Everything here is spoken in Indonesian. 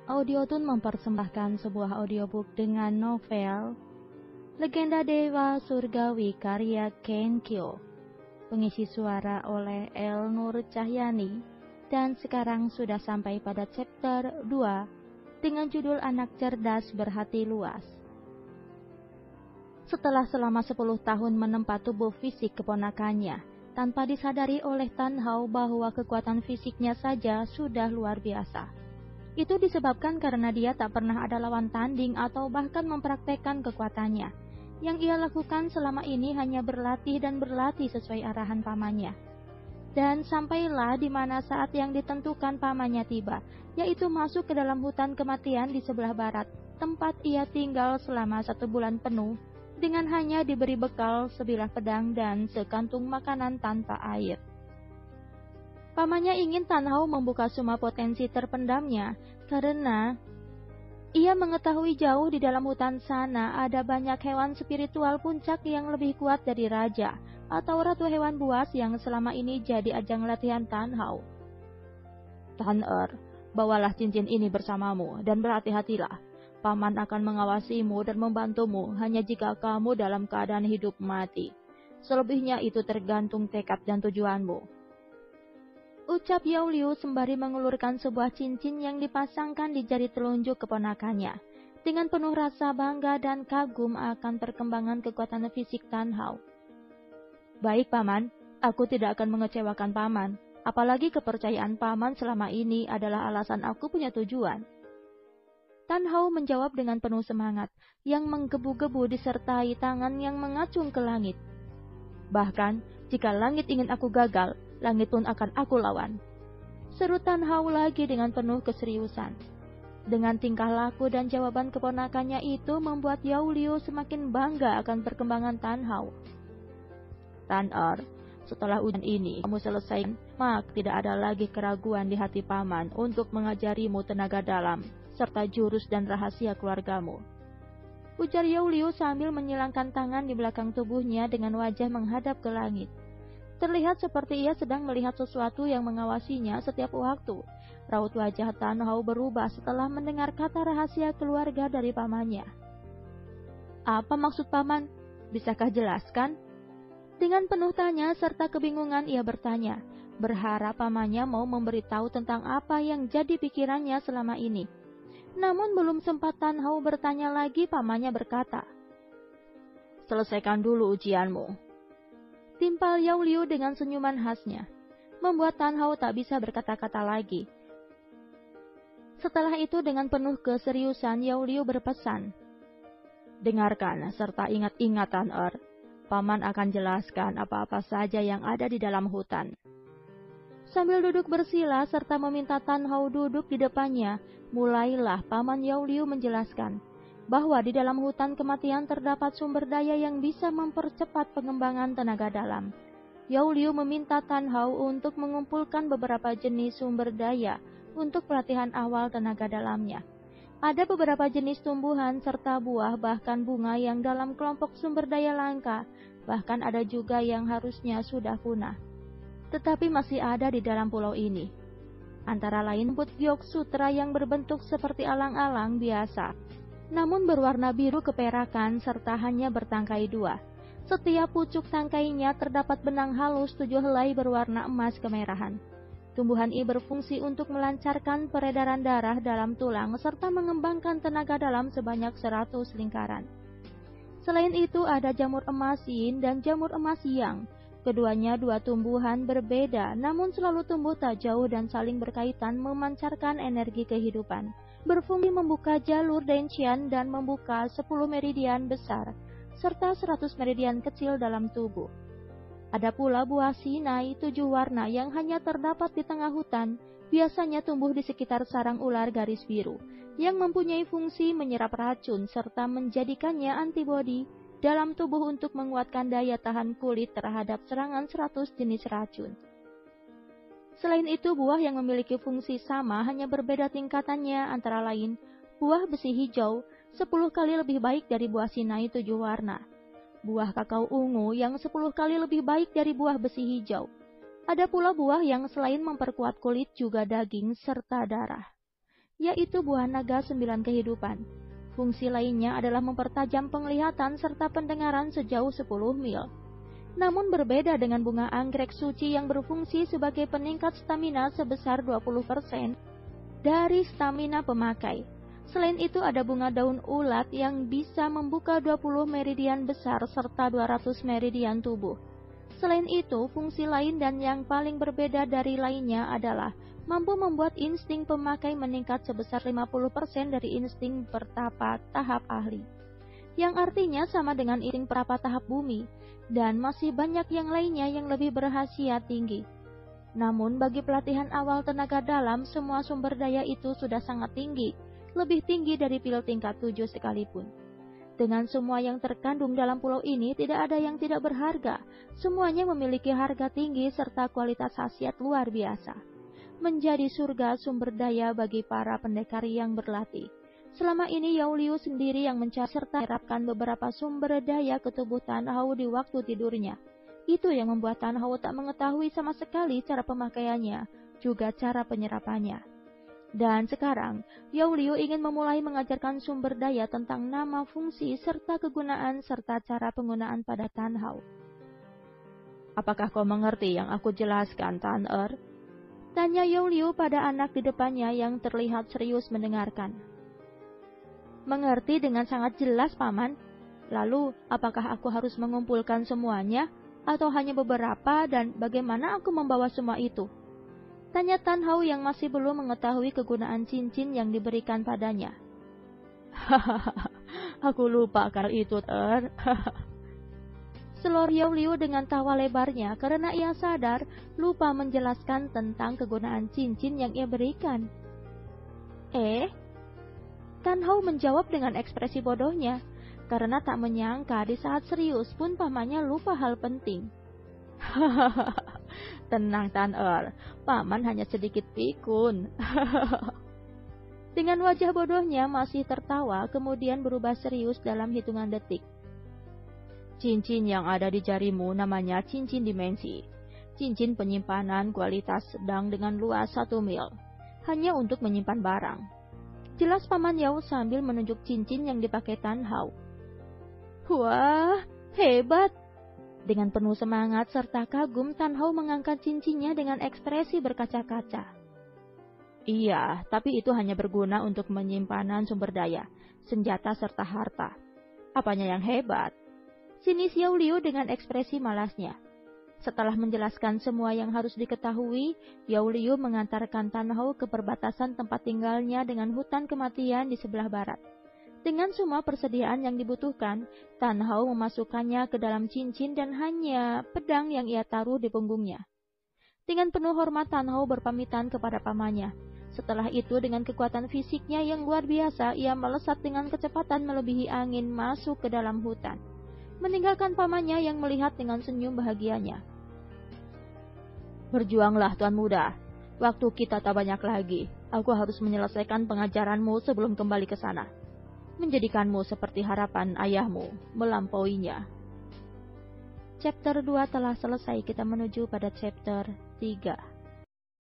Audiotune mempersembahkan sebuah audiobook dengan novel Legenda Dewa Surgawi karya Ken Kyo. Pengisi suara oleh El Nur Cahyani, dan sekarang sudah sampai pada chapter 2 dengan judul Anak Cerdas Berhati Luas. Setelah selama 10 tahun menempa tubuh fisik keponakannya, tanpa disadari oleh Tan Hao bahwa kekuatan fisiknya saja sudah luar biasa. Itu disebabkan karena dia tak pernah ada lawan tanding atau bahkan mempraktekkan kekuatannya. Yang ia lakukan selama ini hanya berlatih dan berlatih sesuai arahan pamannya. Dan sampailah di mana saat yang ditentukan pamannya tiba, yaitu masuk ke dalam hutan kematian di sebelah barat, tempat ia tinggal selama 1 bulan penuh, dengan hanya diberi bekal sebilah pedang dan sekantung makanan tanpa air. Pamannya ingin Tan Hao membuka semua potensi terpendamnya, karena ia mengetahui jauh di dalam hutan sana ada banyak hewan spiritual puncak yang lebih kuat dari raja atau ratu hewan buas yang selama ini jadi ajang latihan Tan Hao. Tan bawalah cincin ini bersamamu dan berhati-hatilah. Paman akan mengawasimu dan membantumu hanya jika kamu dalam keadaan hidup mati. Selebihnya itu tergantung tekad dan tujuanmu. Ucap Yao Liu sembari mengulurkan sebuah cincin yang dipasangkan di jari telunjuk keponakannya, dengan penuh rasa bangga dan kagum akan perkembangan kekuatan fisik Tan Hao. Baik paman, aku tidak akan mengecewakan paman, apalagi kepercayaan paman selama ini adalah alasan aku punya tujuan. Tan Hao menjawab dengan penuh semangat, yang menggebu-gebu disertai tangan yang mengacung ke langit. Bahkan, jika langit ingin aku gagal, langit pun akan aku lawan. Seru Tan Hao lagi dengan penuh keseriusan. Dengan tingkah laku dan jawaban keponakannya itu membuat Yao Liu semakin bangga akan perkembangan Tan Hao. Tan setelah ujian ini kamu selesai, maka tidak ada lagi keraguan di hati paman untuk mengajarimu tenaga dalam, serta jurus dan rahasia keluargamu. Ujar Yao Liu sambil menyilangkan tangan di belakang tubuhnya dengan wajah menghadap ke langit. Terlihat seperti ia sedang melihat sesuatu yang mengawasinya setiap waktu. Raut wajah Tan Hao berubah setelah mendengar kata rahasia keluarga dari pamannya. Apa maksud paman? Bisakah jelaskan? Dengan penuh tanya serta kebingungan ia bertanya, berharap pamannya mau memberitahu tentang apa yang jadi pikirannya selama ini. Namun belum sempat Tan Hao bertanya lagi, pamannya berkata, selesaikan dulu ujianmu. Timpal Yao Liu dengan senyuman khasnya, membuat Tan Hao tak bisa berkata-kata lagi. Setelah itu dengan penuh keseriusan Yao Liu berpesan, dengarkan serta ingat-ingat Tan paman akan jelaskan apa-apa saja yang ada di dalam hutan. Sambil duduk bersila serta meminta Tan Hao duduk di depannya, mulailah paman Yao Liu menjelaskan bahwa di dalam hutan kematian terdapat sumber daya yang bisa mempercepat pengembangan tenaga dalam. Yao Liu meminta Tan Hao untuk mengumpulkan beberapa jenis sumber daya untuk pelatihan awal tenaga dalamnya. Ada beberapa jenis tumbuhan serta buah bahkan bunga yang dalam kelompok sumber daya langka, bahkan ada juga yang harusnya sudah punah, tetapi masih ada di dalam pulau ini. Antara lain rumput giok sutra yang berbentuk seperti alang-alang biasa, namun berwarna biru keperakan serta hanya bertangkai 2. Setiap pucuk tangkainya terdapat benang halus 7 helai berwarna emas kemerahan. Tumbuhan ini berfungsi untuk melancarkan peredaran darah dalam tulang serta mengembangkan tenaga dalam sebanyak 100 lingkaran. Selain itu ada jamur emas yin dan jamur emas yang. Keduanya 2 tumbuhan berbeda namun selalu tumbuh tak jauh dan saling berkaitan memancarkan energi kehidupan. Berfungsi membuka jalur Denqian dan membuka 10 meridian besar, serta 100 meridian kecil dalam tubuh. Ada pula buah sinai 7 warna yang hanya terdapat di tengah hutan, biasanya tumbuh di sekitar sarang ular garis biru, yang mempunyai fungsi menyerap racun serta menjadikannya antibodi dalam tubuh untuk menguatkan daya tahan kulit terhadap serangan 100 jenis racun. Selain itu, buah yang memiliki fungsi sama hanya berbeda tingkatannya, antara lain buah besi hijau 10 kali lebih baik dari buah sinai 7 warna, buah kakao ungu yang 10 kali lebih baik dari buah besi hijau. Ada pula buah yang selain memperkuat kulit juga daging serta darah. yaitu buah naga 9 kehidupan. Fungsi lainnya adalah mempertajam penglihatan serta pendengaran sejauh 10 mil. Namun berbeda dengan bunga anggrek suci yang berfungsi sebagai peningkat stamina sebesar 20% dari stamina pemakai. Selain itu ada bunga daun ulat yang bisa membuka 20 meridian besar serta 200 meridian tubuh. Selain itu, fungsi lain dan yang paling berbeda dari lainnya adalah mampu membuat insting pemakai meningkat sebesar 50% dari insting pertapa tahap ahli, yang artinya sama dengan insting pertapa tahap bumi, dan masih banyak yang lainnya yang lebih berkhasiat tinggi. Namun bagi pelatihan awal tenaga dalam, semua sumber daya itu sudah sangat tinggi, lebih tinggi dari pil tingkat 7 sekalipun. Dengan semua yang terkandung dalam pulau ini, tidak ada yang tidak berharga. Semuanya memiliki harga tinggi serta kualitas khasiat luar biasa. Menjadi surga sumber daya bagi para pendekar yang berlatih. Selama ini Yao Liu sendiri yang mencari serta menerapkan beberapa sumber daya ke tubuh Tan Hao di waktu tidurnya. Itu yang membuat Tan Hao tak mengetahui sama sekali cara pemakaiannya, juga cara penyerapannya. Dan sekarang, Yao Liu ingin memulai mengajarkan sumber daya tentang nama, fungsi, serta kegunaan, serta cara penggunaan pada Tan Hao. Apakah kau mengerti yang aku jelaskan, Tan Er? Tanya Yao Liu pada anak di depannya yang terlihat serius mendengarkan. Mengerti dengan sangat jelas, Paman. Lalu, apakah aku harus mengumpulkan semuanya, atau hanya beberapa, dan bagaimana aku membawa semua itu? Tanya Tan Hao yang masih belum mengetahui kegunaan cincin yang diberikan padanya. Hahaha, aku lupa karena itu, Ter. Selor Yao Liu dengan tawa lebarnya karena ia sadar lupa menjelaskan tentang kegunaan cincin yang ia berikan. Tan Hao menjawab dengan ekspresi bodohnya, karena tak menyangka di saat serius pun pamannya lupa hal penting. Hahaha. Tenang Tan Er, Paman hanya sedikit pikun. Dengan wajah bodohnya masih tertawa, kemudian berubah serius dalam hitungan detik. Cincin yang ada di jarimu namanya cincin dimensi. Cincin penyimpanan kualitas sedang dengan luas 1 mil, hanya untuk menyimpan barang. Jelas Paman Yao sambil menunjuk cincin yang dipakai Tan Hao. Wah, hebat! Dengan penuh semangat serta kagum, Tan Hao mengangkat cincinnya dengan ekspresi berkaca-kaca. Iya, tapi itu hanya berguna untuk penyimpanan sumber daya, senjata serta harta. Apanya yang hebat? Sinis Yao Liu dengan ekspresi malasnya. Setelah menjelaskan semua yang harus diketahui, Yao Liu mengantarkan Tan Hao ke perbatasan tempat tinggalnya dengan hutan kematian di sebelah barat. Dengan semua persediaan yang dibutuhkan, Tan Hao memasukkannya ke dalam cincin dan hanya pedang yang ia taruh di punggungnya. Dengan penuh hormat Tan Hao berpamitan kepada pamannya. Setelah itu dengan kekuatan fisiknya yang luar biasa, ia melesat dengan kecepatan melebihi angin masuk ke dalam hutan, meninggalkan pamannya yang melihat dengan senyum bahagianya. Berjuanglah Tuan Muda, waktu kita tak banyak lagi. Aku harus menyelesaikan pengajaranmu sebelum kembali ke sana. Menjadikanmu seperti harapan ayahmu, melampauinya. Chapter 2 telah selesai, kita menuju pada chapter 3.